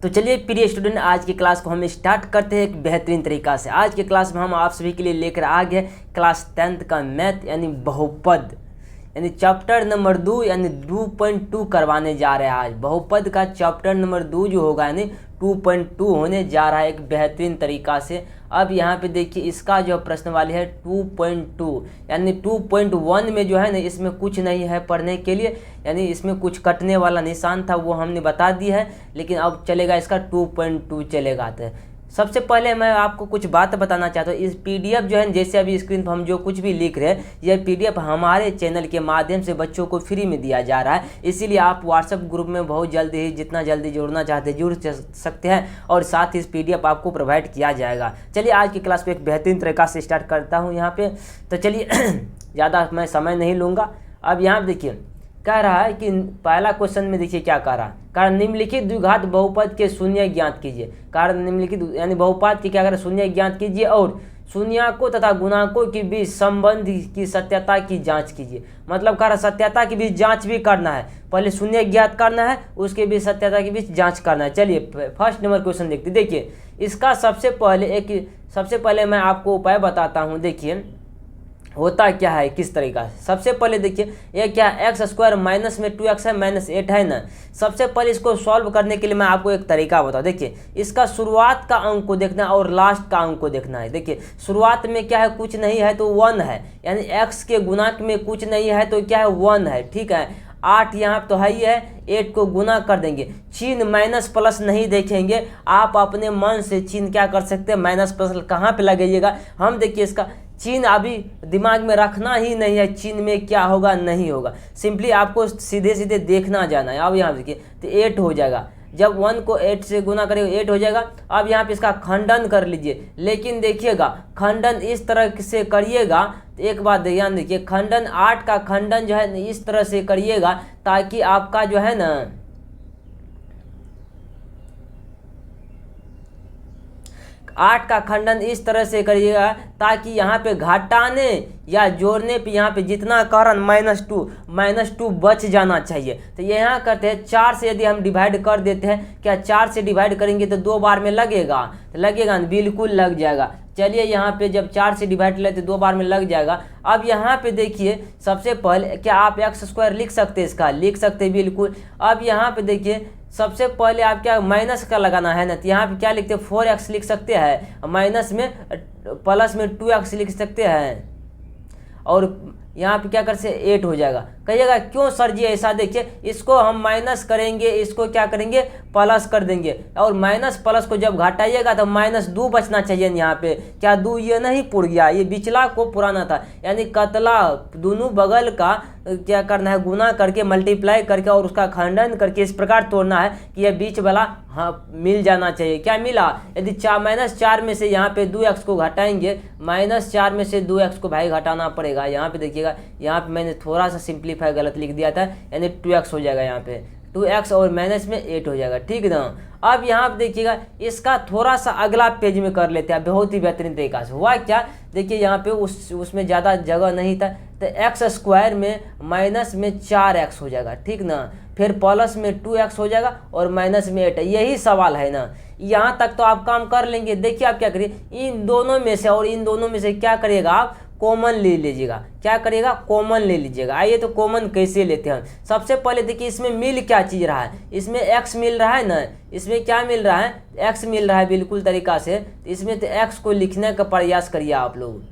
तो चलिए प्रिय स्टूडेंट, आज की क्लास को हम स्टार्ट करते हैं एक बेहतरीन तरीका से। आज की क्लास में हम आप सभी के लिए लेकर आ गए क्लास 10th का मैथ यानी बहुपद यानी चैप्टर नंबर 2 यानी 2.2 करवाने जा रहे हैं। आज बहुपद का चैप्टर नंबर 2 जो होगा यानी 2.2 होने जा रहा है एक बेहतरीन तरीका से। अब यहाँ पे देखिए इसका जो प्रश्न वाली है 2.2 यानी 2.1 में जो है ना इसमें कुछ नहीं है पढ़ने के लिए, यानी इसमें कुछ कटने वाला निशान था वो हमने बता दिया है, लेकिन अब चलेगा इसका 2.2 चलेगा। तो सबसे पहले मैं आपको कुछ बात बताना चाहता हूँ। इस पीडीएफ जो है जैसे अभी स्क्रीन पर हम जो कुछ भी लिख रहे हैं यह पीडीएफ हमारे चैनल के माध्यम से बच्चों को फ्री में दिया जा रहा है, इसीलिए आप व्हाट्सएप ग्रुप में बहुत जल्दी ही जितना जल्दी जुड़ना चाहते हैं जुड़ सकते हैं और साथ ही इस पीडीएफ आपको प्रोवाइड किया जाएगा। चलिए आज की क्लास को एक बेहतरीन तरीका से स्टार्ट करता हूँ यहाँ पे। तो चलिए ज़्यादा मैं समय नहीं लूँगा। अब यहाँ देखिए कह रहा है कि पहला क्वेश्चन में देखिए क्या कह रहा है, कारण निम्नलिखित द्विघात बहुपद के शून्य ज्ञात कीजिए। कारण निम्नलिखित यानी बहुपद के क्या करें शून्य ज्ञात कीजिए और शून्यकों तथा गुणांकों के बीच संबंध की सत्यता की जांच कीजिए। मतलब कह रहा सत्यता के बीच जांच भी करना है, पहले शून्य ज्ञात करना है उसके बीच सत्यता के बीच जांच करना है। चलिए फर्स्ट नंबर क्वेश्चन देखते। देखिए इसका सबसे पहले मैं आपको उपाय बताता हूँ। देखिए होता क्या है किस तरीका से। सबसे पहले देखिए ये क्या है एक्स स्क्वायर माइनस में 2x है माइनस 8 है ना। सबसे पहले इसको सॉल्व करने के लिए मैं आपको एक तरीका बताऊँ। देखिए इसका शुरुआत का अंक को देखना है और लास्ट का अंक को देखना है। देखिए शुरुआत में क्या है कुछ नहीं है तो 1 है, यानी x के गुणांक में कुछ नहीं है तो क्या है 1 है। ठीक है 8 यहाँ तो है ही है, 8 को गुना कर देंगे। चिन्ह माइनस प्लस नहीं देखेंगे, आप अपने मन से चिन्ह क्या कर सकते हैं माइनस प्लस कहाँ पे लगाइएगा। हम देखिए इसका चिन्ह अभी दिमाग में रखना ही नहीं है, चिन्ह में क्या होगा नहीं होगा, सिंपली आपको सीधे सीधे देखना जाना है। अब यहाँ देखिए तो 8 हो जाएगा, जब 1 को 8 से गुना करेंगे 8 हो जाएगा। अब यहाँ पे इसका खंडन कर लीजिए, लेकिन देखिएगा खंडन इस तरह से करिएगा। तो एक बात ध्यान देखिए, खंडन 8 का खंडन जो है इस तरह से करिएगा ताकि आपका जो है ना 8 का खंडन इस तरह से करिएगा ताकि यहाँ पे घटाने या जोड़ने पे यहाँ पे जितना कारण -2 बच जाना चाहिए। तो यहाँ करते हैं 4 से यदि हम डिवाइड कर देते हैं, क्या 4 से डिवाइड करेंगे तो 2 बार में लगेगा, तो लगेगा बिल्कुल लग जाएगा। चलिए यहाँ पे जब 4 से डिवाइड लेते 2 बार में लग जाएगा। अब यहाँ पे देखिए सबसे पहले क्या आप एक्स स्क्वायर लिख सकते हैं, इसका लिख सकते हैं बिल्कुल। अब यहाँ पे देखिए सबसे पहले आप क्या माइनस का लगाना है ना, तो यहाँ पे क्या लिखते हैं 4x लिख सकते हैं, माइनस में प्लस में 2x लिख सकते हैं और यहाँ पे क्या कर से 8 हो जाएगा। कहिएगा क्यों सर जी ऐसा, देखिए इसको हम माइनस करेंगे इसको क्या करेंगे प्लस कर देंगे और माइनस प्लस को जब घटाइएगा तो -2 बचना चाहिए। यहाँ पे क्या 2 ये नहीं पुर गया, ये बिचला को पुराना था, यानी कतला दोनों बगल का क्या करना है गुना करके मल्टीप्लाई करके और उसका खंडन करके इस प्रकार तोड़ना है कि यह बीच वाला मिल जाना चाहिए। क्या मिला, यदि -4 में से यहाँ पे 2x को घटाएंगे, -4 में से 2x को भाई घटाना पड़ेगा। यहाँ पे देखिएगा यहाँ पे मैंने थोड़ा सा सिंप्लीफाई गलत लिख दिया था, यानी 2x हो जाएगा, यहाँ पे 2x और माइनस में 8 हो जाएगा। ठीक है ना। अब यहाँ पे देखिएगा इसका थोड़ा सा अगला पेज में कर लेते हैं बहुत ही बेहतरीन तरीका से। हुआ क्या, देखिए यहाँ पे उसमें ज़्यादा जगह नहीं था तो एक्स स्क्वायर में माइनस में 4x हो जाएगा। ठीक ना, फिर प्लस में 2x हो जाएगा और माइनस में 8 है। यही सवाल है ना, यहाँ तक तो आप काम कर लेंगे। देखिए आप क्या करिए इन दोनों में से और इन दोनों में से क्या करिएगा आप कॉमन ले लीजिएगा। क्या करिएगा कॉमन ले लीजिएगा। आइए तो कॉमन कैसे लेते हैं। सबसे पहले देखिए इसमें मिल क्या चीज़ रहा है, इसमें x मिल रहा है ना, इसमें क्या मिल रहा है x मिल रहा है बिल्कुल तरीका से। इसमें तो x को लिखने का प्रयास करिए आप लोग।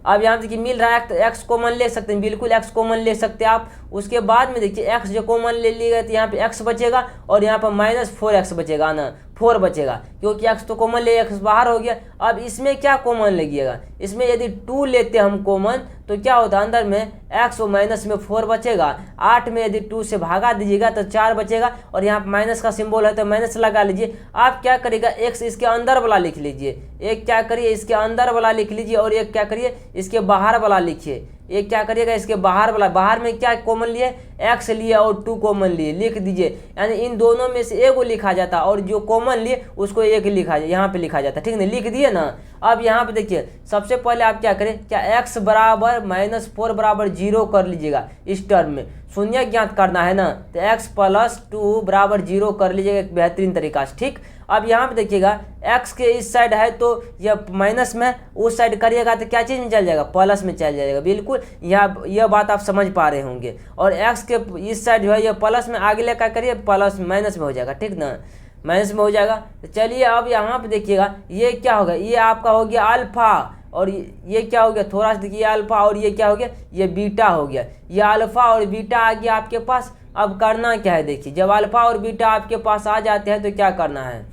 अब यहाँ देखिए मिल रहा है तो x कॉमन ले सकते हैं, बिल्कुल x कॉमन ले सकते हैं आप। उसके बाद में देखिए x जो कॉमन ले लिएगा तो यहाँ पे x बचेगा और यहाँ पर -4x बचेगा ना, 4 बचेगा क्योंकि x तो कॉमन ले x बाहर हो गया। अब इसमें क्या कॉमन लगेगा, इसमें यदि 2 लेते हम कॉमन तो क्या होता है अंदर में x और माइनस में 4 बचेगा। 8 में यदि 2 से भागा दीजिएगा तो 4 बचेगा और यहाँ पर माइनस का सिंबल है तो माइनस लगा लीजिए। आप क्या करिएगा x इसके अंदर वाला लिख लीजिए, एक क्या करिए इसके अंदर वाला लिख लीजिए और एक क्या करिए इसके बाहर वाला लिखिए। एक क्या करिएगा इसके बाहर वाला, बाहर में क्या कॉमन लिए x लिए और 2 कॉमन लिए लिख दीजिए, यानी इन दोनों में से एक लिखा जाता और जो कॉमन लिए उसको एक लिखा यहाँ पे लिखा जाता। ठीक है ना, लिख दिए ना। अब यहाँ पे देखिए सबसे पहले आप क्या करें, क्या x बराबर -4 बराबर 0 कर लीजिएगा। इस टर्म में शून्य ज्ञात करना है ना, तो x + 2 बराबर 0 कर लीजिएगा एक बेहतरीन तरीका से। ठीक, अब यहाँ पे देखिएगा x के इस साइड है तो यह माइनस में, उस साइड करिएगा तो क्या चीज़ में चल जाएगा, प्लस में चल जाएगा। बिल्कुल यह बात आप समझ पा रहे होंगे। और x के इस साइड जो है यह प्लस में, आगे क्या करिए प्लस माइनस में हो जाएगा। ठीक ना, माइनस में हो जाएगा। तो चलिए अब यहाँ पे देखिएगा ये क्या होगा, ये आपका हो गया अल्फा, और ये क्या हो गया, थोड़ा सा देखिए अल्फा, और ये क्या हो गया, ये बीटा हो गया। ये अल्फा और बीटा आ गया आपके पास। अब करना क्या है, देखिए जब अल्फा और बीटा आपके पास आ जाते हैं तो क्या करना है,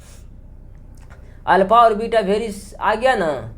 अल्फा और बीटा वेरिएस आ गया ना।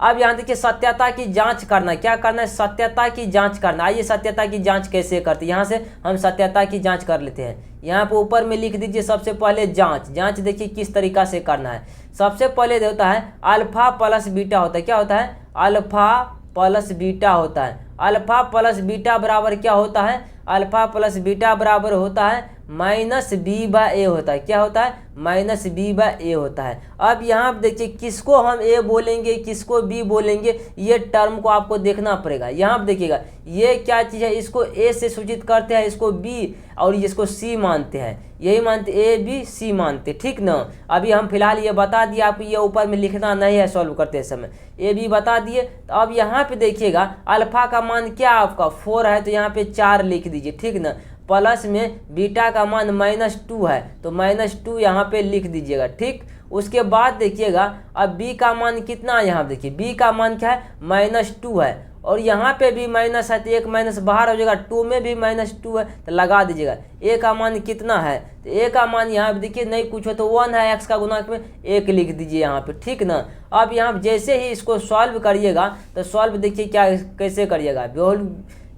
अब यहाँ देखिए सत्यता की जांच करना, क्या करना है, सत्यता की जांच करना। आइए सत्यता की जांच कैसे करते हैं, यहाँ से हम सत्यता की जांच कर लेते हैं। यहाँ पे ऊपर में लिख दीजिए सबसे पहले जांच देखिए किस तरीका से करना है। सबसे पहले होता है अल्फा प्लस बीटा होता है, क्या होता है, अल्फा प्लस बीटा होता है। अल्फा प्लस बीटा बराबर क्या होता है, अल्फा प्लस बीटा बराबर होता है -b/a होता है। क्या होता है, -b/a होता है। अब यहाँ पे देखिए किसको हम a बोलेंगे किसको b बोलेंगे, ये टर्म को आपको देखना पड़ेगा। यहाँ पे देखिएगा ये क्या चीज़ है, इसको a से सूचित करते हैं, इसको b और इसको c मानते हैं, यही मानते a b c मानते, ठीक ना। अभी हम फिलहाल ये बता दिए आपको, ये ऊपर में लिखना नहीं है सॉल्व करते समय, a b बता दिए। तो अब यहाँ पे देखिएगा अल्फा का मान क्या आपका 4 है, तो यहाँ पे 4 लिख दीजिए, ठीक ना। प्लस में बीटा का मान -2 है, तो -2 यहाँ पे लिख दीजिएगा, ठीक। उसके बाद देखिएगा अब b का मान कितना है, यहाँ देखिए b का मान क्या है, -2 है, और यहाँ पे भी माइनस है तो एक माइनस बाहर हो जाएगा, 2 में भी -2 है तो लगा दीजिएगा। a का मान कितना है, तो a का मान यहाँ पे देखिए नहीं कुछ हो तो 1 है, x का गुणांक में 1 लिख दीजिए यहाँ पे, ठीक ना। अब यहाँ जैसे ही इसको सॉल्व करिएगा तो सॉल्व देखिए क्या कैसे करिएगा,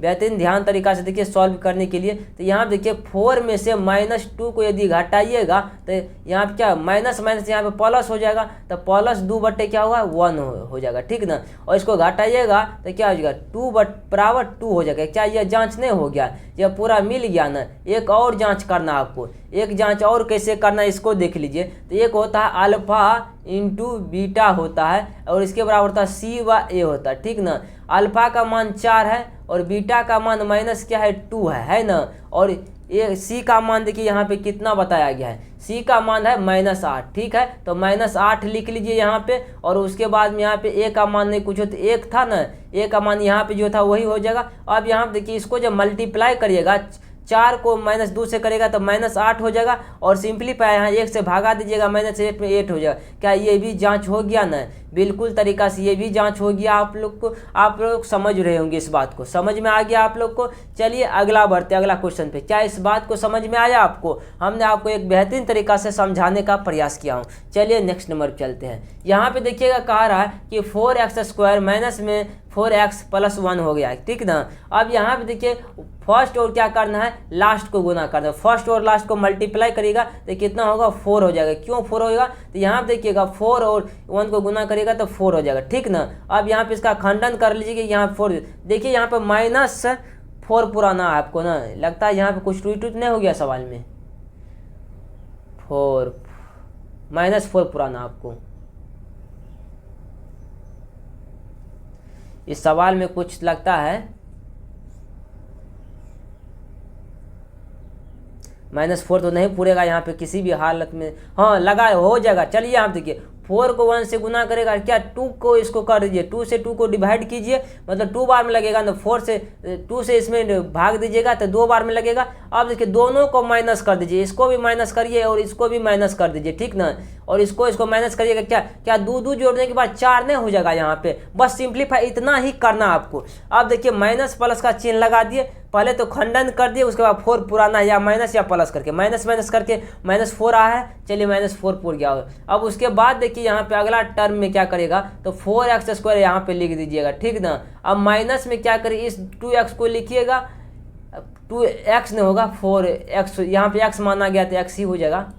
बेहतरीन ध्यान तरीका से देखिए सॉल्व करने के लिए। तो यहाँ देखिए 4 में से -2 को यदि घटाइएगा तो यहाँ पे क्या माइनस यहाँ पे प्लस हो जाएगा, तो +2 बटे क्या होगा 1 हो जाएगा, ठीक ना। और इसको घटाइएगा तो क्या हो जाएगा 2 बराबर 2 हो जाएगा। क्या यह जांच नहीं हो गया, यह पूरा मिल गया ना। एक और जांच करना आपको, एक जांच और कैसे करना है इसको देख लीजिए। तो एक होता है अल्फा इंटू बीटा होता है, और इसके बराबर होता है c/a होता है, ठीक ना। अल्फा का मान 4 है और बीटा का मान माइनस क्या है 2 है ना। और ये c का मान देखिए यहाँ पे कितना बताया गया है, c का मान है -8, ठीक है। तो -8 लिख लीजिए यहाँ पे, और उसके बाद में यहाँ पे a का मान नहीं कुछ हो तो 1 था ना, a का मान यहाँ पे जो था वही हो जाएगा। अब यहाँ पे देखिए इसको जब मल्टीप्लाई करिएगा 4 को -2 से करेगा तो -8 हो जाएगा, और सिंपलीफाई यहाँ 1 से भागा दीजिएगा, -8 में 8 हो जाएगा। क्या ये भी जांच हो गया ना, बिल्कुल तरीका से ये भी जांच हो गया। आप लोग समझ रहे होंगे, इस बात को समझ में आ गया आप लोग को। चलिए अगला बढ़ते अगला क्वेश्चन पे। क्या इस बात को समझ में आया आपको, हमने आपको एक बेहतरीन तरीका से समझाने का प्रयास किया हूँ। चलिए नेक्स्ट नंबर पर चलते हैं। यहाँ पे देखिएगा कह रहा है कि 4x² माइनस में 4x + 1 हो गया, ठीक ना। अब यहाँ पे देखिए फर्स्ट और क्या करना है, लास्ट को गुना करना है। फर्स्ट और लास्ट को मल्टीप्लाई करेगा तो कितना होगा 4 हो जाएगा। क्यों 4 होगा, तो यहाँ पे देखिएगा 4 और 1 को गुना करेगा तो 4 हो जाएगा, ठीक ना। अब यहाँ पे इसका खंडन कर लीजिए कि यहाँ 4 देखिए, यहाँ पे -4 पुराना आपको ना लगता है, यहाँ पे कुछ टूट नहीं हो गया सवाल में, 4 पुराना आपको इस सवाल में कुछ लगता है -4 तो नहीं पूरेगा यहाँ पे किसी भी हालत में, हाँ लगा हो जाएगा। चलिए आप देखिए 4 को 1 से गुना करेगा, क्या 2 को इसको कर दीजिए, 2 से 2 को डिवाइड कीजिए, मतलब 2 बार में लगेगा ना। 4 से 2 से इसमें भाग दीजिएगा तो 2 बार में लगेगा। अब देखिए दोनों को माइनस कर दीजिए, इसको भी माइनस करिए और इसको भी माइनस कर दीजिए, ठीक ना। और इसको माइनस करिएगा, क्या 2 जोड़ने के बाद 4 नहीं हो जाएगा यहाँ पे। बस सिंप्लीफाई इतना ही करना आपको। अब देखिए माइनस प्लस का चिन्ह लगा दिए, पहले तो खंडन कर दिए, उसके बाद 4 पुराना या माइनस या प्लस करके माइनस करके -4 आया है। चलिए -4 पूर गया हो। अब उसके बाद देखिए यहाँ पे अगला टर्म में क्या करेगा, तो 4x² यहाँ पे लिख दीजिएगा, ठीक ना। अब माइनस में क्या करिए, इस 2x को लिखिएगा, 2x नहीं होगा 4x, यहाँ पे x माना गया तो x ही हो जाएगा,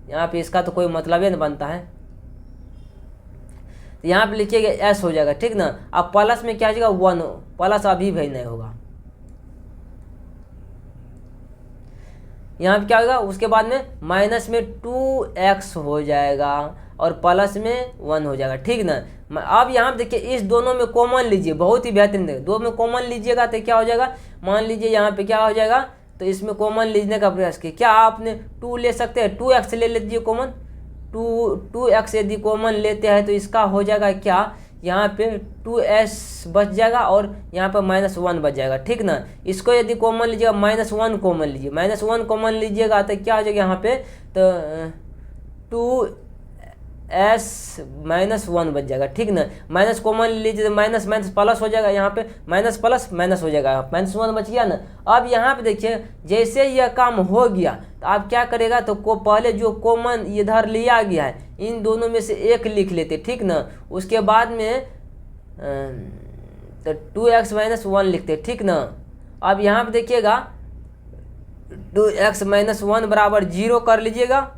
यहाँ पे इसका तो कोई मतलब ही नहीं बनता है। यहाँ पे लिखिएगा s हो जाएगा, ठीक ना। अब प्लस में क्या हो जाएगा 1, प्लस अभी भी नहीं होगा, यहाँ पे क्या होगा। उसके बाद में माइनस में 2x हो जाएगा, और प्लस में 1 हो जाएगा, ठीक ना। अब यहाँ देखिए इस दोनों में कॉमन लीजिए, बहुत ही बेहतरीन है, दो में कॉमन लीजिएगा तो क्या हो जाएगा, मान लीजिए यहाँ पे क्या हो जाएगा, तो इसमें कॉमन लेने का प्रयास किया, क्या आपने 2 ले सकते हैं, 2x ले लीजिए कॉमन, 2x यदि कॉमन लेते हैं तो इसका हो जाएगा क्या, यहाँ पे 2s बच जाएगा और यहाँ पर -1 बच जाएगा, ठीक ना। इसको यदि कॉमन लीजिएगा, -1 कॉमन लीजिए, -1 कॉमन लीजिएगा तो क्या हो जाएगा यहाँ पे, तो 2s -1 बच जाएगा, ठीक ना। माइनस कॉमन लीजिए तो माइनस माइनस प्लस हो जाएगा, यहाँ पे माइनस प्लस माइनस हो जाएगा, -1 बच गया ना। अब यहाँ पे देखिए जैसे यह काम हो गया तो आप क्या करेगा, तो पहले जो कॉमन इधर लिया गया है इन दोनों में से एक लिख लेते, ठीक ना। उसके बाद में तो 2x - 1 लिखते, ठीक ना। अब यहाँ पे देखिएगा 2x - 1 बराबर 0 कर लीजिएगा,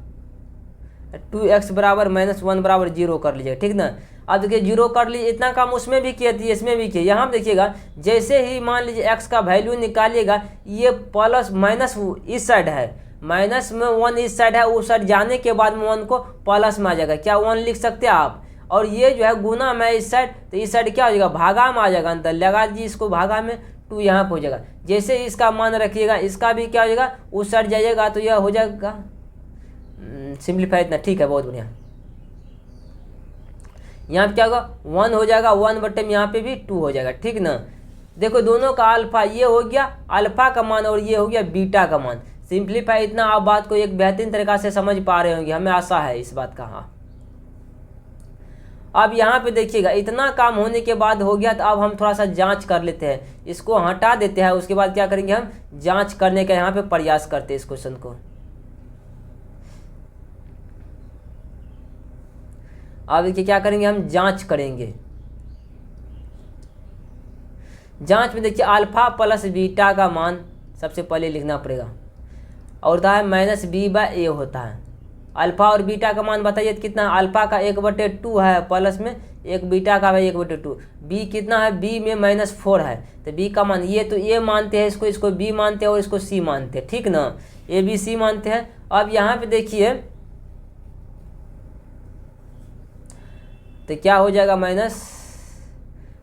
2x बराबर -1 बराबर 0 कर लीजिएगा, ठीक ना। अब देखिए 0 कर लीजिए, इतना काम उसमें भी किए थे इसमें भी किए। यहाँ पे देखिएगा जैसे ही मान लीजिए x का वैल्यू निकालिएगा, ये प्लस माइनस इस साइड है, माइनस में 1 इस साइड है, उस साइड जाने के बाद में 1 को प्लस में आ जाएगा, क्या 1 लिख सकते हैं आप। और ये जो है गुना में इस साइड, तो इस साइड क्या हो जाएगा, भागा में आ जाएगा, अंतर लगा दीजिए इसको, भागा में 2 यहाँ पे हो जाएगा। जैसे इसका मान रखिएगा, इसका भी क्या हो जाएगा, उस साइड जाइएगा तो यह हो जाएगा सिंप्लीफाई, इतना ठीक है, बहुत बढ़िया। यहाँ पे क्या होगा, 1 हो जाएगा, 1 बटे में यहाँ पे भी 2 हो जाएगा, ठीक ना। देखो दोनों का अल्फा ये हो गया अल्फा का मान और ये हो गया बीटा का मान। सिंप्लीफाई, इतना आप बात को एक बेहतरीन तरीका से समझ पा रहे होंगे, हमें आशा है इस बात का। हाँ, अब यहाँ पे देखिएगा इतना काम होने के बाद हो गया, तो अब हम थोड़ा सा जांच कर लेते हैं, इसको हटा देते हैं, उसके बाद क्या करेंगे, हम जांच करने का यहाँ पे प्रयास करते हैं इस क्वेश्चन को। अब देखिए क्या करेंगे, हम जांच करेंगे। जांच में देखिए अल्फा प्लस बीटा का मान सबसे पहले लिखना पड़ेगा, और होता है -b/a होता है। अल्फा और बीटा का मान बताइए कितना, अल्फा का 1/2 है, प्लस में एक बीटा का है 1/2। b कितना है, b में -4 है, तो b का मान, ये तो a मानते हैं, इसको b मानते हैं और इसको c मानते हैं, ठीक ना, a b c मानते हैं। अब यहाँ पे देखिए तो क्या हो जाएगा, माइनस,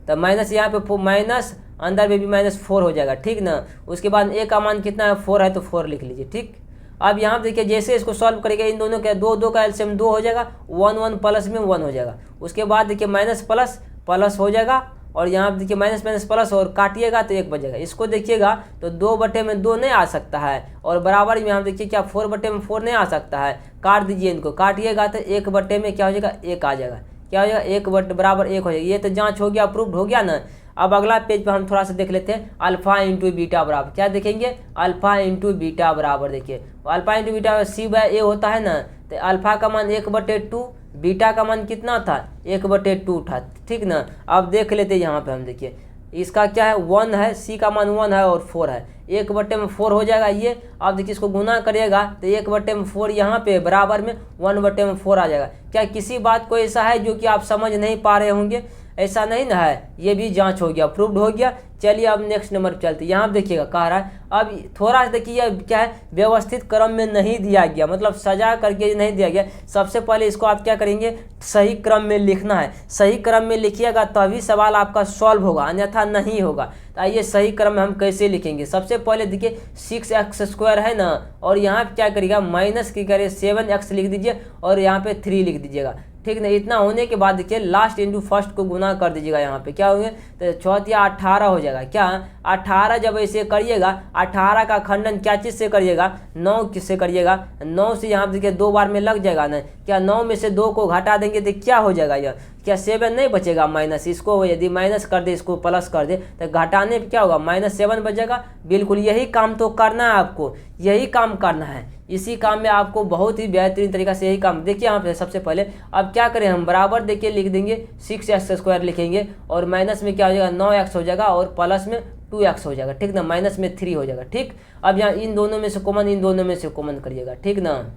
तो माइनस यहाँ पे माइनस अंदर में भी -4 हो जाएगा, ठीक ना। उसके बाद a का मान कितना है, 4 है, तो 4 लिख लीजिए, ठीक। अब यहाँ पे देखिए जैसे इसको सॉल्व करेंगे, इन दोनों का 2 का एलसीएम 2 हो जाएगा, 1 प्लस में 1 हो जाएगा। उसके बाद देखिए माइनस प्लस प्लस हो जाएगा, और यहाँ पे देखिए माइनस माइनस प्लस और काटिएगा तो 1 बच जाएगा। इसको देखिएगा तो 2 बटे में 2 नहीं आ सकता है, और बराबर में यहाँ देखिए क्या 4 बटे में 4 नहीं आ सकता है, काट दीजिए इनको, काटिएगा तो 1 बटे में क्या हो जाएगा, 1 आ जाएगा, क्या हो जाएगा, 1 बटे बराबर 1 हो जाएगा। ये तो जांच हो गया, अप्रूव्ड हो गया ना। अब अगला पेज पे हम थोड़ा सा देख लेते हैं, अल्फा इंटू बीटा बराबर, क्या देखेंगे, अल्फा इंटू बीटा बराबर, देखिए अल्फा इंटू बीटा c/a होता है ना, तो अल्फा का मान 1/2, बीटा का मान कितना था, 1/2 था, ठीक ना। अब देख लेते हैं यहाँ पे हम, देखिए इसका क्या है, 1 है, c का मान 1 है और 4 है, 1/4 हो जाएगा ये। अब देखिए इसको गुना करिएगा तो 1/4 यहाँ पे बराबर में 1/4 आ जाएगा। क्या किसी बात को ऐसा है जो कि आप समझ नहीं पा रहे होंगे, ऐसा नहीं ना है, ये भी जांच हो गया, प्रूव्ड हो गया। चलिए अब नेक्स्ट नंबर पर चलते हैं। यहाँ देखिएगा कह रहा है, अब थोड़ा सा देखिए क्या है, व्यवस्थित क्रम में नहीं दिया गया, मतलब सजा करके नहीं दिया गया। सबसे पहले इसको आप क्या करेंगे, सही क्रम में लिखना है, सही क्रम में लिखिएगा तभी सवाल आपका सॉल्व होगा, अन्यथा नहीं होगा। तो आइए सही क्रम में हम कैसे लिखेंगे। सबसे पहले देखिए 6x² है ना, और यहाँ पे क्या करिएगा, माइनस की करिए 7x लिख दीजिए और यहाँ पे 3 लिख दीजिएगा, ठीक ना। इतना होने के बाद देखिए लास्ट इंटू फर्स्ट को गुना कर दीजिएगा, यहाँ पे क्या होंगे, तो 4 या 18 हो जाएगा। क्या 18 जब ऐसे करिएगा, 18 का खंडन क्या चीज़ से करिएगा, 9 से करिएगा, 9 से यहाँ पे देखिए 2 बार में लग जाएगा ना, क्या 9 में से 2 को घटा देंगे तो क्या हो जाएगा, यह क्या 7 नहीं बचेगा, माइनस, इसको यदि माइनस कर दे इसको प्लस कर दे तो घटाने पे क्या होगा, -7 बचेगा। बिल्कुल यही काम तो करना है आपको, यही काम करना है, इसी काम में आपको बहुत ही बेहतरीन तरीका से यही काम। देखिए यहाँ पे सबसे पहले अब क्या करें हम, बराबर देखिए लिख देंगे, 6x² लिखेंगे और माइनस में क्या हो जाएगा, 9x हो जाएगा और प्लस में 2x हो जाएगा, ठीक ना, माइनस में 3 हो जाएगा, ठीक। अब यहाँ इन दोनों में से कॉमन, इन दोनों में से कॉमन करिएगा, ठीक ना।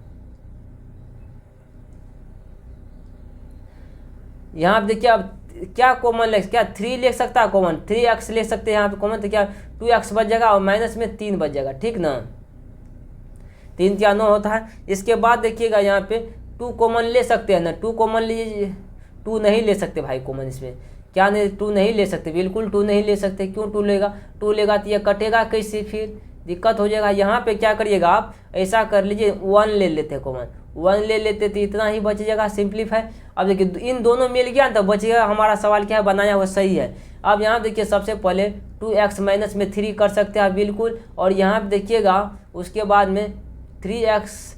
यहाँ पे देखिए अब क्या कॉमन ले, क्या 3 ले सकता है कॉमन, 3x ले सकते हैं यहाँ पे कॉमन, तो क्या 2x बच जाएगा और माइनस में 3 बच जाएगा, ठीक ना। 3 क्या 9 होता है। इसके बाद देखिएगा यहाँ पे टू कॉमन ले सकते हैं ना, टू कॉमन लीजिए, टू नहीं ले सकते भाई कॉमन इसमें, क्या नहीं, टू नहीं ले सकते, बिल्कुल टू नहीं ले सकते। क्यों टू लेगा, टू लेगा तो ये कटेगा कैसे, फिर दिक्कत हो जाएगा। यहाँ पे क्या करिएगा आप, ऐसा कर लीजिए 1 ले लेते कॉमन, 1 ले लेते तो इतना ही बच जाएगा, सिंप्लीफाई। अब देखिए इन दोनों मिल गया ना तो बचेगा, हमारा सवाल क्या है बनाया वो सही है। अब यहाँ देखिए सबसे पहले 2x माइनस में 3 कर सकते हैं बिल्कुल, और यहाँ पे देखिएगा उसके बाद में 3x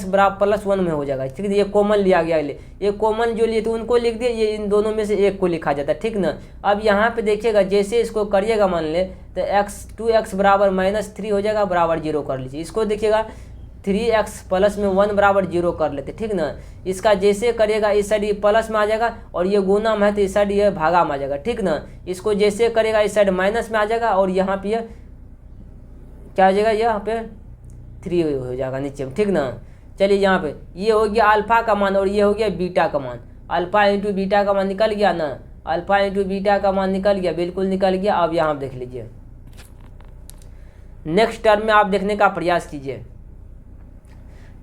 बराबर प्लस 1 में हो जाएगा, ठीक है। ये कॉमन लिया गया, ये कॉमन जो लिए थे उनको लिख दिए, ये इन दोनों में से एक को लिखा जाता है, ठीक ना। अब यहाँ पे देखिएगा जैसे इसको करिएगा मान ले तो 2x बराबर -3 हो जाएगा, बराबर 0 कर लीजिए। इसको देखिएगा 3x प्लस में 1 बराबर 0 कर लेते, ठीक ना। इसका जैसे करिएगा इस साइड ये प्लस में आ जाएगा, और ये गुना में है तो इस साइड ये भागा में आ जाएगा, ठीक ना। इसको जैसे करेगा इस साइड माइनस में आ जाएगा, और यहाँ पे क्या हो जाएगा, यहाँ पे 3 हो जाएगा नीचे में, ठीक ना। चलिए यहाँ पे ये हो गया अल्फा का मान और ये हो गया बीटा का मान, अल्फा इंटू बीटा का मान निकल गया ना, अल्फा इंटू बीटा का मान निकल गया, बिल्कुल निकल गया। अब यहाँ देख लीजिए नेक्स्ट टर्म में आप देखने का प्रयास कीजिए।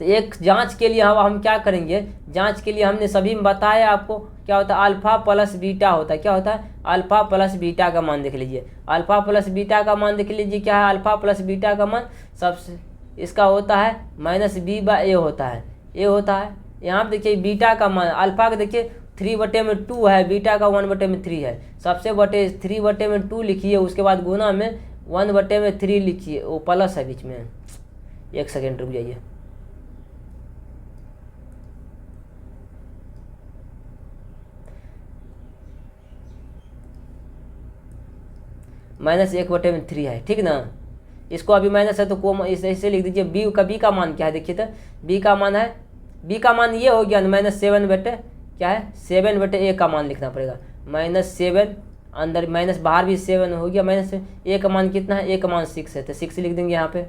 तो एक जांच के लिए हम क्या करेंगे, जांच के लिए हमने सभी में बताया आपको क्या होता है, अल्फा प्लस बीटा होता है, क्या होता है, अल्फा प्लस बीटा का मान देख लीजिए, अल्फा प्लस बीटा का मान देख लीजिए, क्या है अल्फा प्लस बीटा का मान, सबसे इसका होता है -b/a होता है, a होता है। यहाँ पे देखिए बीटा का मान, अल्फा का देखिए 3/2 है, बीटा का 1/3 है, सबसे बटे 3/2 लिखिए, उसके बाद गुना में 1/3 लिखिए, वो प्लस है बीच में, एक सेकेंड रुक जाइए। -1/3 है, ठीक ना। इसको अभी माइनस है तो को इसे लिख दीजिए। बी का मान क्या है देखिए, तो बी का मान है, बी का मान ये हो गया -7 क्या है 7/a का मान लिखना पड़ेगा, -7 अंदर माइनस बाहर भी 7 हो गया, -a का मान कितना है, a का मान 6 है, तो 6 लिख देंगे यहाँ पे।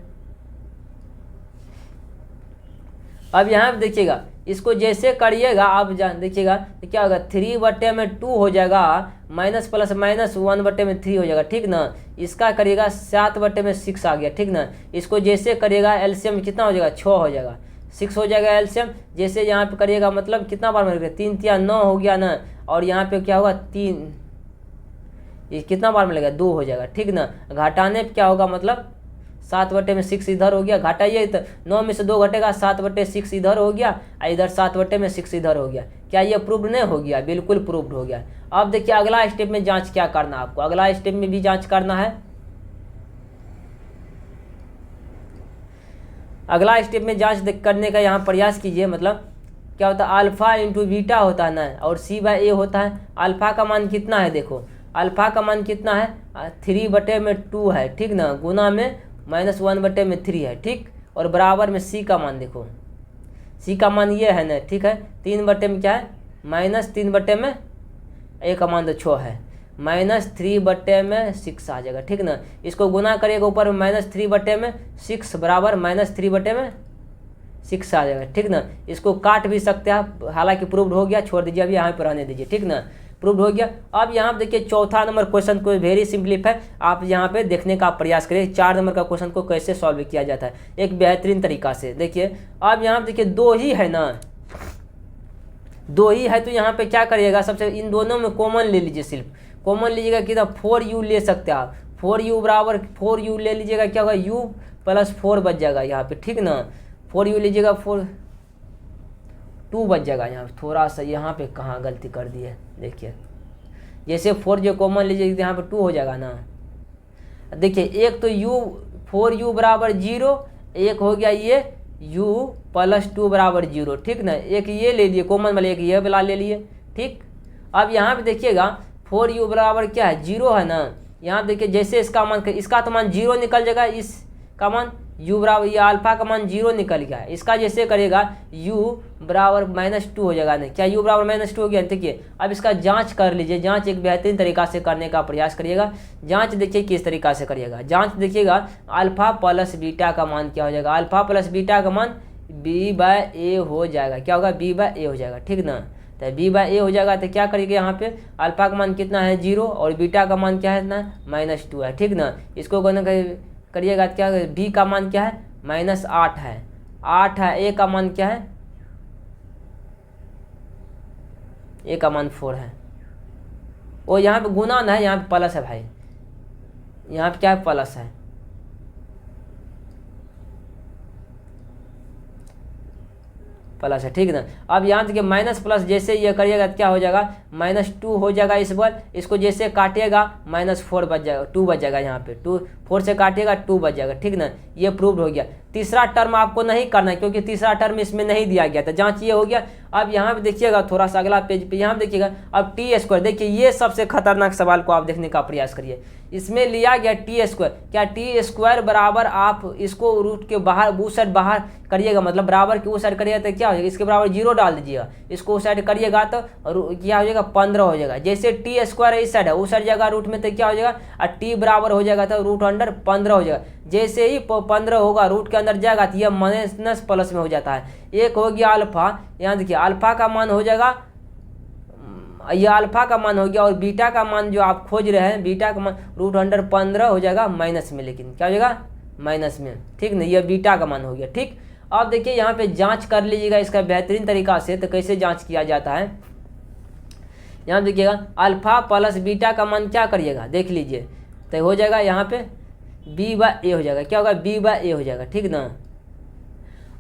अब यहाँ पे देखिएगा इसको जैसे करिएगा आप देखिएगा तो क्या होगा, 3/2 हो जाएगा, माइनस प्लस माइनस 1/3 हो जाएगा, ठीक ना। इसका करिएगा 7/6 आ गया, ठीक ना। इसको जैसे करिएगा एलसीएम कितना हो जाएगा, 6 हो जाएगा, 6 हो जाएगा एलसीएम। जैसे यहाँ पे करिएगा मतलब कितना बार मिलेगा, 3 × 9 हो गया ना, और यहाँ पे क्या होगा 3, ये कितना बार मिलेगा 2 हो जाएगा, ठीक ना। घटाने पे क्या होगा मतलब 7/6 इधर हो गया, घटाइए तो 9 में से 2 घटेगा, 7/6 इधर हो गया, इधर 7/6 इधर हो गया। क्या ये प्रूव्ड नहीं हो गया, बिल्कुल प्रूव्ड हो गया। अब देखिए अगला स्टेप में जांच क्या करना है आपको, अगला स्टेप में भी जांच करना है। अगला स्टेप में जांच करने का यहाँ प्रयास कीजिए, मतलब क्या होता है अल्फा इंटू बीटा होता है ना, और c/a होता है। अल्फा का मान कितना है देखो, अल्फा का मान कितना है 3/2 है, ठीक ना, गुना में -1/3 है, ठीक, और बराबर में c का मान देखो, c का मान ये है ना, ठीक है, 3 में क्या है -3 a का मान तो 6 है, -3/6 आ जाएगा, ठीक ना। इसको गुना करिएगा ऊपर में -3/6 बराबर -3/6 आ जाएगा, ठीक ना। इसको काट भी सकते हैं आप, हालांकि प्रूव्ड हो गया, छोड़ दीजिए अभी यहाँ पर रहने दीजिए, ठीक ना, प्रूव्ड हो गया। अब यहाँ देखिए चौथा नंबर क्वेश्चन को वेरी सिंपलीफाई आप यहाँ पे देखने का प्रयास करिए, 4 नंबर का क्वेश्चन को कैसे सॉल्व किया जाता है एक बेहतरीन तरीका से। देखिए अब यहाँ देखिए 2 ही है ना, 2 ही है, तो यहाँ पे क्या करिएगा, सबसे इन दोनों में कॉमन ले लीजिए, सिर्फ कॉमन लीजिएगा कितना 4u ले सकते हैं आप, 4u बराबर 4u ले लीजिएगा, क्या होगा u + 4 बच जाएगा यहाँ पे, ठीक ना। 4u लीजिएगा 2 बच जाएगा, यहाँ थोड़ा सा यहाँ पे कहाँ गलती कर दी है, देखिए जैसे 4 जो कॉमन लीजिएगा यहाँ पे 2 हो जाएगा ना। देखिए एक तो4u बराबर 0, एक हो गया ये u + 2 बराबर 0, ठीक ना। एक ये ले लिए कॉमन वाले, एक ये वाला ले लिए, ठीक। अब यहाँ पे देखिएगा 4u बराबर क्या है 0 है ना, यहाँ देखिए जैसे इसका तो मान 0 निकल जाएगा, इसका मान u बराबर, ये अल्फा का मान 0 निकल गया, इसका जैसे करेगा u बराबर -2 हो जाएगा ना, क्या u बराबर -2 हो गया। देखिए अब इसका जांच कर लीजिए, जांच एक बेहतरीन तरीका से करने का प्रयास करिएगा। जांच देखिए किस तरीका से करिएगा, जांच देखिएगा अल्फा प्लस बीटा का मान क्या हो जाएगा, अल्फा प्लस बीटा का मान b/a हो जाएगा, क्या होगा b/a हो जाएगा, ठीक ना। तो b/a हो जाएगा, तो क्या करिएगा यहाँ पे अल्फा का मान कितना है 0 और बीटा का मान क्या है ना -2 है, ठीक ना। इसको गणना करिएगा, क्या b का मान क्या है -8 है, 8 है, a का मान क्या है ए का मान 4 है। वो यहाँ पे गुना ना है, यहाँ पे प्लस है भाई, यहाँ पे क्या है, प्लस है। प्लस है, ठीक ना। अब यहाँ देखिए माइनस प्लस जैसे ये करिएगा तो क्या हो जाएगा, -2 हो जाएगा इस बार। इसको जैसे काटिएगा -4 बच जाएगा, 2 बच जाएगा, यहाँ पे 2 4 से काटिएगा 2 बच जाएगा, ठीक ना। ये प्रूव्ड हो गया। तीसरा टर्म आपको नहीं करना है क्योंकि तीसरा टर्म इसमें नहीं दिया गया था, जांच ये हो गया। अब यहाँ पे देखिएगा थोड़ा सा अगला पेज पे, यहाँ पे देखिएगा अब टी स्क्वायर। देखिए ये सबसे खतरनाक सवाल को आप देखने का प्रयास करिए। इसमें लिया गया टी स्क्वायर, क्या टी स्क्वायर बराबर आप इसको रूट के बाहर उस साइड बाहर करिएगा, मतलब बराबर के उस साइड करिएगा तो क्या हो जाएगा, इसके बराबर 0 डाल दीजिएगा। इसको उस साइड करिएगा तो क्या हो जाएगा, 15 हो जाएगा। जैसे टी स्क्वायर इस साइड है, उस साइड जाएगा रूट में तो क्या हो जाएगा, और टी बराबर हो जाएगा तो √15 हो जाएगा। जैसे ही 15 होगा रूट के अंदर जाएगा तो यह माइनस प्लस में हो जाता है। एक हो गया अल्फा, यहाँ देखिए अल्फा का मान हो जाएगा, यह अल्फा का मान हो गया, और बीटा का मान जो आप खोज रहे हैं, बीटा का मान √15 हो जाएगा माइनस में, लेकिन क्या हो जाएगा, माइनस में, ठीक ना। यह बीटा का मान हो गया, ठीक। अब देखिए यहाँ पे जांच कर लीजिएगा इसका बेहतरीन तरीका से। तो कैसे जांच किया जाता है, यहाँ देखिएगा अल्फा प्लस बीटा का मान क्या करिएगा, देख लीजिए। तो हो जाएगा यहाँ पे b/a हो जाएगा, क्या होगा, b/a हो जाएगा, ठीक ना।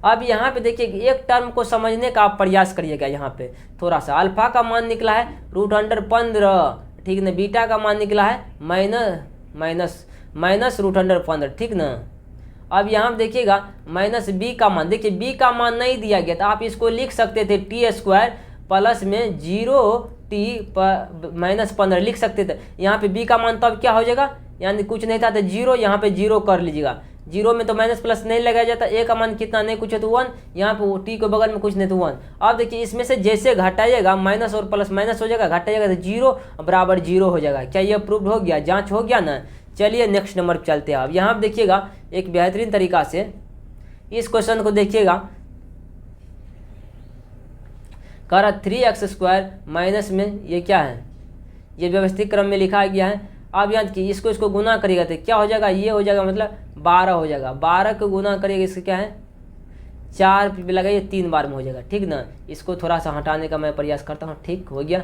अब यहाँ पे देखिए एक टर्म को समझने का आप प्रयास करिएगा। यहाँ पे थोड़ा सा अल्फा का मान निकला है √15, ठीक ना। बीटा का मान निकला है माइनस √15, ठीक ना। अब यहाँ देखिएगा -b का मान, देखिए b का मान नहीं दिया गया तो आप इसको लिख सकते थे टी स्क्वायर प्लस में 0t-15 लिख सकते थे। यहाँ पे b का मान तब क्या हो जाएगा, यानी कुछ नहीं था तो 0, यहाँ पे 0 कर लीजिएगा। 0 में तो माइनस प्लस नहीं लगाया जाता। a का मान कितना, नहीं कुछ है तो 1, यहाँ पे t के बगल में कुछ नहीं तो 1। अब देखिए इसमें से जैसे घटाइएगा माइनस और प्लस माइनस हो जाएगा, घटाइएगा तो 0 बराबर 0 हो जाएगा। क्या ये प्रूव्ड हो गया, जांच हो गया ना। चलिए नेक्स्ट नंबर पर चलते हैं। अब यहाँ पे देखिएगा एक बेहतरीन तरीका से इस क्वेश्चन को देखिएगा। कह रहा 3x² माइनस में ये क्या है, ये व्यवस्थित क्रम में लिखा गया है। अब याद कि इसको गुना करिएगा तो क्या हो जाएगा, ये हो जाएगा मतलब 12 हो जाएगा। 12 को गुना करिएगा, इसका क्या है 4 लगाइए 3 बार में हो जाएगा, ठीक ना। इसको थोड़ा सा हटाने का मैं प्रयास करता हूँ, ठीक हो गया।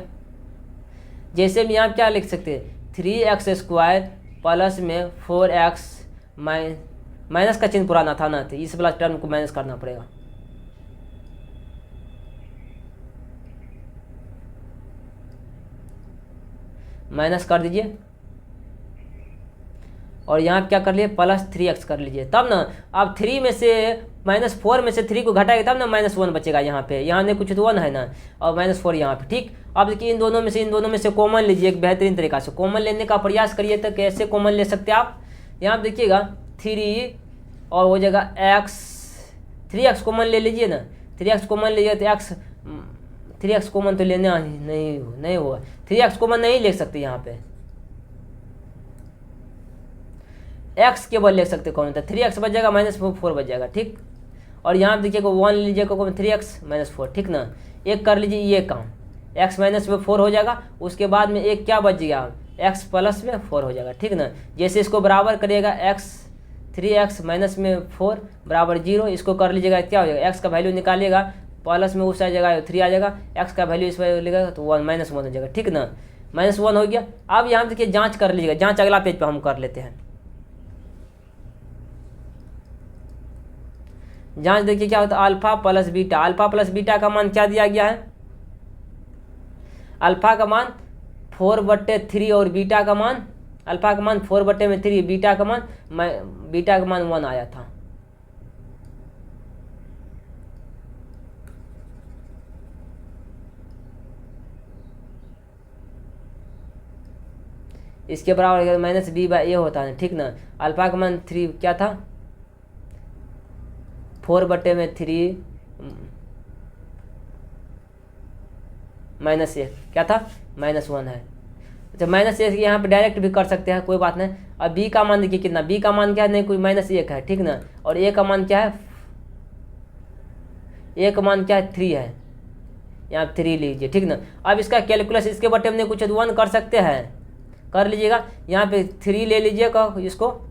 जैसे भी यहाँ क्या लिख सकते हैं, 3x² प्लस में 4x माइनस का चिन्ह पुराना था ना, तो इस वाला टर्म को माइनस करना पड़ेगा। माइनस कर दीजिए और यहाँ क्या कर लिए, प्लस 3x कर लीजिए, तब ना। अब 3 में से -4 में से 3 को घटाएगा तब ना -1 बचेगा। यहाँ पे यहाँ नहीं कुछ तो 1 है ना, और -4 यहाँ पे, ठीक। अब देखिए इन दोनों में से कॉमन लीजिए। एक बेहतरीन तरीका से कॉमन लेने का प्रयास करिए। तो कैसे कॉमन ले सकते हैं आप, यहाँ देखिएगा 3 और हो जाएगा x, 3x कॉमन ले लीजिए ना। 3x कॉमन लीजिए तो 3x कॉमन तो लेना नहीं होगा, 3x कॉमन नहीं ले सकते। यहाँ पे x केवल ले सकते कौन था, 3x बच जाएगा, -4 बच जाएगा, ठीक। और यहाँ देखिएगा 1 लीजिएगा, 3x -4, ठीक ना। एक कर लीजिए ये काम, x -4 हो जाएगा। उसके बाद में एक क्या बच गया, x प्लस में 4 हो जाएगा, ठीक ना। जैसे इसको बराबर करिएगा, 3x -4 बराबर 0। इसको कर लीजिएगा, क्या हो जाएगा, x का वैल्यू निकालिएगा, प्लस में उस आ जाएगा 3 आ जाएगा, x का वैल्यू इस पर लेगा तो 1 हो जाएगा, ठीक ना। -1 हो गया। अब यहाँ देखिए जांच कर लीजिएगा, जांच अगला पेज पर हम कर लेते हैं। जांच देखिए क्या होता है, alpha plus beta. Alpha plus beta का मान क्या दिया गया है, अल्फा का मान 4/3 और बीटा का मान, अल्फा का मान 4/3, बीटा का मान 1 आया था। इसके बराबर -b/a होता है, ठीक ना। अल्फा का मान 3 क्या था, 4/3 -1 क्या था, -1 है। अच्छा -1 यहाँ पे डायरेक्ट भी कर सकते हैं, कोई बात नहीं। अब b का मान देखिए कितना, b का मान क्या है, नहीं कोई -1 है, ठीक ना। और a का मान क्या है, a का मान क्या है 3 है, यहाँ 3 लीजिए, ठीक ना। अब इसका कैलकुलस इसके बटे में कुछ 1 कर सकते हैं, कर लीजिएगा। यहाँ पे 3 ले लीजिएगा, इसको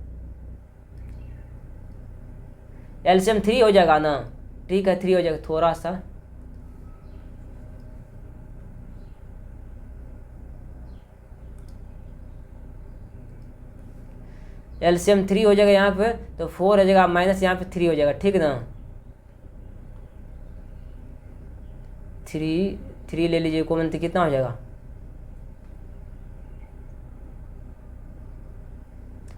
एलसीएम 3 हो जाएगा ना, ठीक है 3 हो जाएगा। थोड़ा सा एलसीएम 3 हो जाएगा यहाँ पे, तो 4 हो जाएगा, माइनस यहाँ पे 3 हो जाएगा, ठीक ना। 3 ले लीजिए कॉमन, तो कितना हो जाएगा।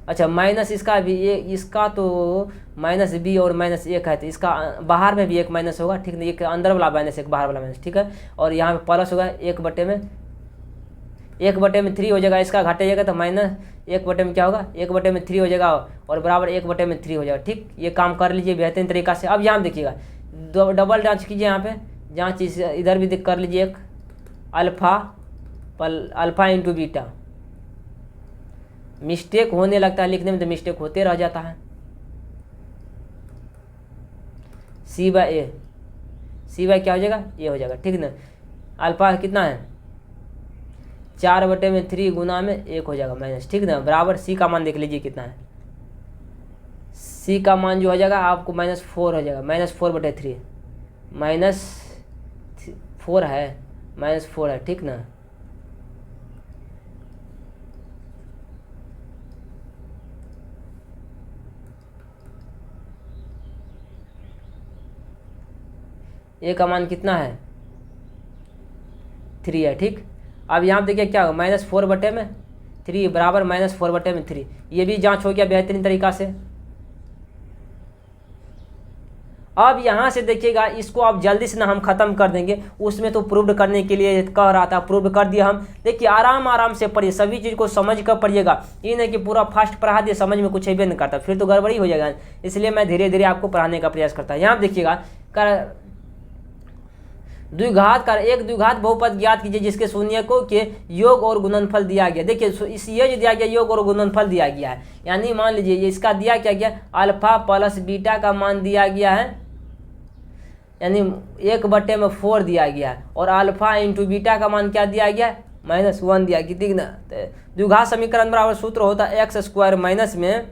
अच्छा माइनस इसका भी, ये इसका तो माइनस बी और माइनस 1 है, तो इसका बाहर में भी एक माइनस होगा, ठीक ना। एक अंदर वाला माइनस, एक बाहर वाला माइनस, ठीक है। और यहाँ पे प्लस होगा 1/3 हो जाएगा, इसका घटेगा तो माइनस 1/में क्या होगा, 1/3 हो जाएगा, और बराबर 1/3 हो जाएगा, ठीक। ये काम कर लीजिए बेहतरीन तरीका से। अब यहाँ देखिएगा, डबल जांच कीजिए, यहाँ पे जांच इधर भी कर लीजिए, एक अल्फा इंटू बीटा। मिस्टेक होने लगता है लिखने में, तो मिस्टेक होते रह जाता है। C/A क्या हो जाएगा, ये हो जाएगा, ठीक ना। अल्फा कितना है, 4/3 गुना में 1 हो जाएगा माइनस, ठीक ना, बराबर C का मान देख लीजिए कितना है। C का मान जो हो जाएगा आपको -4 हो जाएगा, -4/3, -4 है, -4 है, ठीक ना। A का मान कितना है, 3 है, ठीक। अब यहाँ देखिए क्या होगा, -4/3 बराबर -4/3। ये भी जांच हो गया बेहतरीन तरीका से। अब यहाँ से देखिएगा, इसको आप जल्दी से ना हम ख़त्म कर देंगे, उसमें तो प्रूव करने के लिए कह रहा था, प्रूव कर दिया हम। देखिए आराम से पढ़िए, सभी चीज़ को समझ कर पढ़िएगा, ये नहीं कि पूरा फास्ट पढ़ा दिए, समझ में कुछ भी नहीं करता, फिर तो गड़बड़ी हो जाएगा। इसलिए मैं धीरे धीरे आपको पढ़ाने का प्रयास करता हूँ। यहाँ देखिएगा, द्विघात का एक द्विघात बहुपद ज्ञात कीजिए जिसके शून्यकों के योग और गुणनफल दिया गया। देखिए इस ये जो दिया गया योग और गुणनफल दिया गया है, यानी मान लीजिए ये इसका दिया क्या गया, अल्फा प्लस बीटा का मान दिया गया है, यानी 1/4 दिया गया है, और अल्फा इंटू बीटा का मान क्या दिया गया, -1 दिया गया, ठीक ना। द्विघात समीकरण बराबर सूत्र होता है x² माइनस में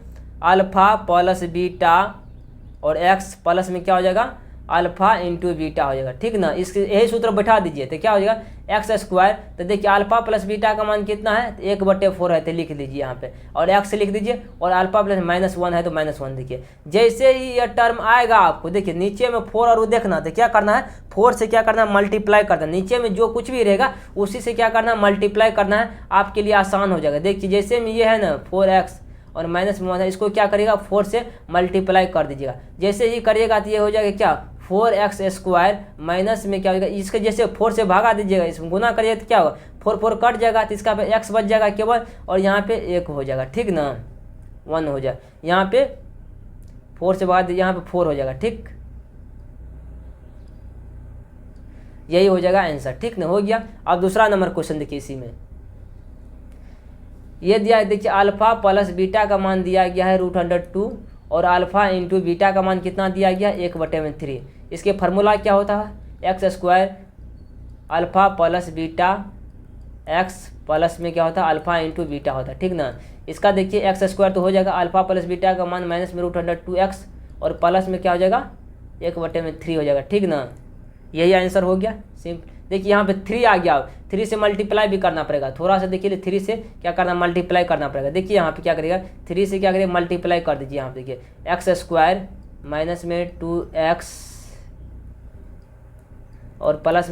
अल्फा प्लस बीटा, और x प्लस में क्या हो जाएगा, अल्फा इंटू बीटा हो जाएगा, ठीक ना। इसके यही सूत्र बैठा दीजिए, तो क्या हो जाएगा, x²। तो देखिए अल्फा प्लस बीटा का मान कितना है, 1/4 है, तो लिख लीजिए यहाँ पे, और x लिख दीजिए, और अल्फा प्लस -1 है तो -1 देखिए। जैसे ही यह टर्म आएगा आपको, देखिए नीचे में 4 और वो देखना, तो क्या करना है, 4 से क्या करना है, मल्टीप्लाई करना है। नीचे में जो कुछ भी रहेगा उसी से क्या करना है, मल्टीप्लाई करना है, आपके लिए आसान हो जाएगा। देखिए जैसे में ये है ना 4x और -1 है, इसको क्या करिएगा, 4 से मल्टीप्लाई कर दीजिएगा। जैसे ही करिएगा तो ये हो जाएगा क्या, 4x² माइनस में क्या होगा, इसके जैसे 4 से भागा दीजिएगा, इसमें गुना करिए तो क्या होगा, 4 कट जाएगा, तो इसका पे x बच जाएगा केवल, और यहाँ पे 1 हो जाएगा, ठीक ना, 1 हो जाएगा। यहाँ पे 4 से भागा दीजिए, यहाँ पे 4 हो जाएगा, ठीक। यही हो जाएगा आंसर, ठीक ना, हो गया। अब दूसरा नंबर क्वेश्चन देखिए, इसी में ये दिया, देखिए अल्फा प्लस बीटा का मान दिया गया है √2, और अल्फा इंटू बीटा का मान कितना दिया गया, 1/3। इसके फार्मूला क्या होता है, x² alpha plus beta, x plus में क्या होता है, अल्फा इंटू बीटा होता है, ठीक ना। इसका देखिए x² तो हो जाएगा अल्फा प्लस बीटा का मान माइनस में √2x, और प्लस में क्या हो जाएगा, 1/3 हो जाएगा, ठीक ना। यही आंसर हो गया, सिंपल। देखिए यहाँ पे 3 आ गया, 3 से मल्टीप्लाई भी करना पड़ेगा, थोड़ा सा देखिए 3 से क्या करना, मल्टीप्लाई करना पड़ेगा। देखिए यहाँ पे क्या करेगा, 3 से क्या करेगा, मल्टीप्लाई कर दीजिए। यहाँ पे देखिए x² माइनस में 2x, और प्लस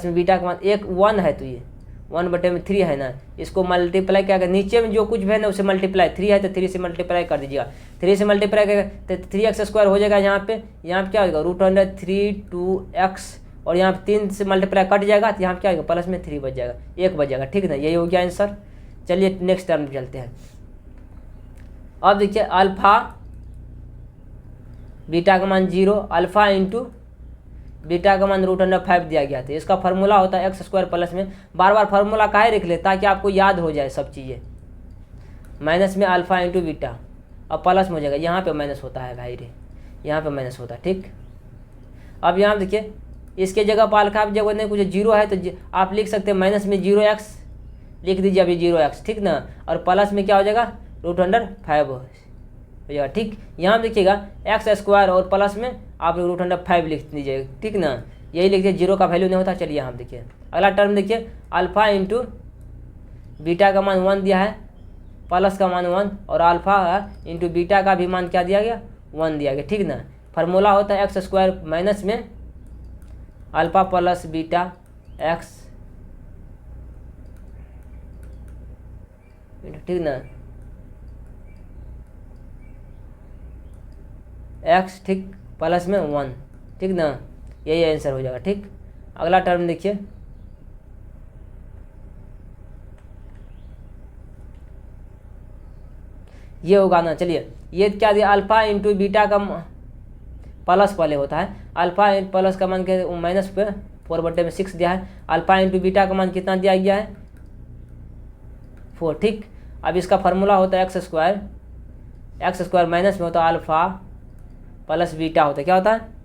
में बीटा का मान 1 है, तो ये 1/3 है ना, इसको मल्टीप्लाई क्या करें, नीचे में जो कुछ भी है ना उसे मल्टीप्लाई, 3 है तो 3 से मल्टीप्लाई कर दीजिएगा। 3 से मल्टीप्लाई करेगा तो 3x² हो जाएगा, यहाँ पे क्या होगा, √3 2x, और यहाँ पे 3 से मल्टीप्लाई कट जाएगा, तो यहाँ पे क्या होगा, प्लस में 3 बच जाएगा, 1 बच जाएगा, ठीक ना। यही हो गया आंसर। चलिए नेक्स्ट टर्म पे चलते हैं। अब देखिए अल्फा बीटा का मान 0, अल्फा इंटू बीटा का मान √5 दिया गया था। इसका फार्मूला होता है x² प्लस में, बार बार फार्मूला काहे लिख ले, ताकि आपको याद हो जाए सब चीज़ें। माइनस में अल्फा इंटू बीटा, अब प्लस में हो जाएगा, यहाँ पे माइनस होता है भाई रे, यहाँ पे माइनस होता है, ठीक। अब यहाँ देखिए इसके जगह पर अल्फा की जगह नहीं कुछ 0 है, तो आप लिख सकते हैं माइनस में 0x लिख दीजिए, अभी 0x, ठीक ना, और प्लस में क्या हो जाएगा, √5 हो जाएगा, ठीक। यहाँ देखिएगा x² और प्लस में आप √5 लिख दीजिए, ठीक ना। यही लिख दीजिए, 0 का वैल्यू नहीं होता। चलिए यहाँ देखिए अगला टर्म देखिए, अल्फा इंटू बीटा का मान 1 दिया है, प्लस का मान 1 और अल्फा इंटू बीटा का भी मान क्या दिया गया 1 दिया गया, ठीक ना। फार्मूला होता है एक्स स्क्वायर माइनस में अल्फा प्लस बीटा एक्स, ठीक ना, एक्स ठीक प्लस में 1, ठीक ना, यही आंसर हो जाएगा, ठीक। अगला टर्म देखिए, ये होगा ना, चलिए ये क्या दिया अल्फा इंटू बीटा का प्लस पहले होता है, अल्फा प्लस का मान के माइनस पे 4/6 दिया है, अल्फा इंटू बीटा का मान कितना दिया गया है 4, ठीक। अब इसका फार्मूला होता है एक्स स्क्वायर माइनस में होता है अल्फा प्लस बीटा होता है, क्या होता है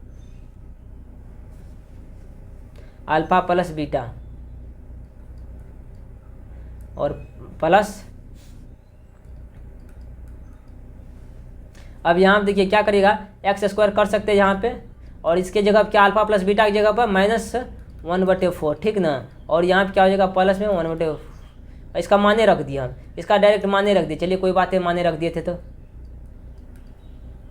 अल्फा प्लस बीटा और प्लस, अब यहाँ पे देखिए क्या करेगा एक्स स्क्वायर कर सकते हैं यहाँ पे, और इसके जगह क्या अल्फा प्लस बीटा की जगह पर -1/4, ठीक ना, और यहाँ पे क्या हो जाएगा प्लस में 1/4, इसका माने रख दिया हम, इसका डायरेक्ट माने रख दिए, चलिए कोई बात है माने रख दिए थे तो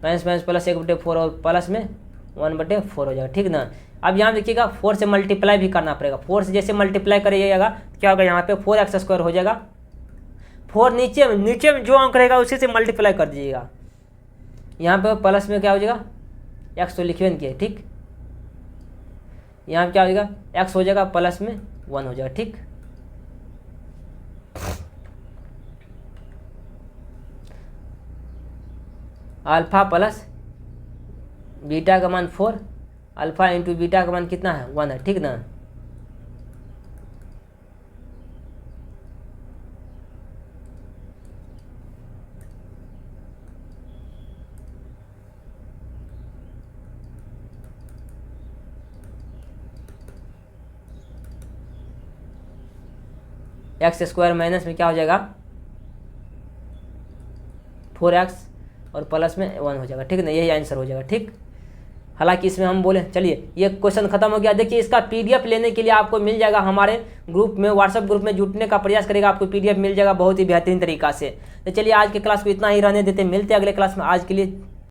माइनस माइनस प्लस 1/4 और प्लस में 1/4 हो जाएगा, ठीक ना। अब यहाँ देखिएगा 4 से मल्टीप्लाई भी करना पड़ेगा, 4 से जैसे मल्टीप्लाई करिएगा क्या होगा यहाँ पे 4x² हो जाएगा, 4 नीचे में जो अंक रहेगा उसी से मल्टीप्लाई कर दीजिएगा, यहाँ पे प्लस में क्या हो जाएगा एक्स तो लिखिए किए, ठीक, यहाँ पे क्या हो जाएगा एक्स हो जाएगा प्लस में 1 हो जाएगा, ठीक। अल्फा प्लस बीटा का मान 4, अल्फा इंटू बीटा का मान कितना है 1 है, ठीक ना। एक्स स्क्वायर माइनस में क्या हो जाएगा 4x और प्लस में 1 हो जाएगा, ठीक ना, यही आंसर हो जाएगा, ठीक। हालांकि इसमें हम बोले चलिए ये क्वेश्चन खत्म हो गया। देखिए इसका पीडीएफ लेने के लिए आपको मिल जाएगा हमारे ग्रुप में, व्हाट्सएप ग्रुप में जुटने का प्रयास करेगा, आपको पीडीएफ मिल जाएगा बहुत ही बेहतरीन तरीका से। तो चलिए आज के क्लास को इतना ही रहने देते, मिलते हैं अगले क्लास में, आज के लिए